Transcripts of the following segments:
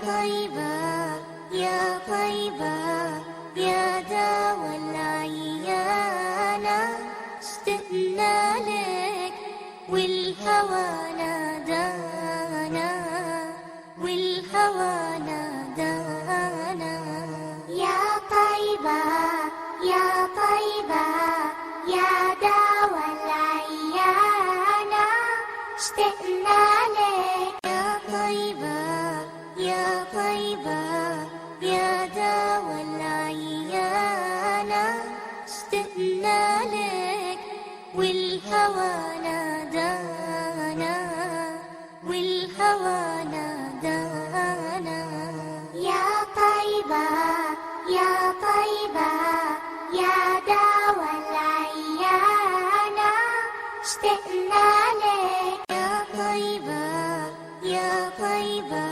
طيبة يا طيبة يا داوى العيانة، اشتقنا لك والهوى نادانا، والهوى نادانا. يا طيبة يا طيبة يا داوى العيانة، اشتقنا لك يا طيبة يا طيبة يا داوى العيانة، اشتقنا لك والهوى نادانا، والهوى نادانا. يا طيبة يا طيبة يا داوى العيانة، اشتقنا لك يا طيبة يا طيبة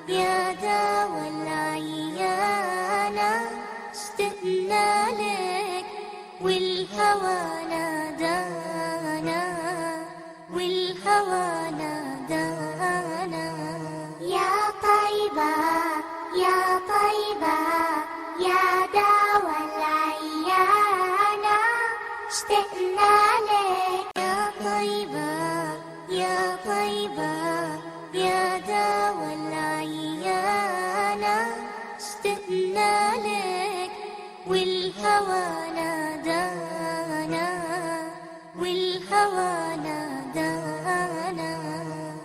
يا داوى العيانة، اشتقنا لك والهوى نادانا، والهوى نادانا. يا طيبة يا طيبة يا داوى العيانة، اشتقنا لك يا طيبة يا طيبة يا داوى العيانة، اشتقنا لك والهوى نادانا، والهوى نادانا.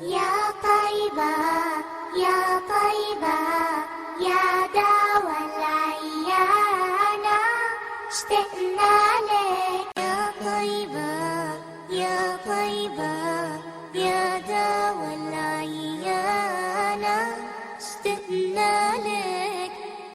يا طيبة يا طيبة يا داوى العيانة، اشتقنا لك يا طيبة يا طيبة يا داوى العيانة، اشتقنا لك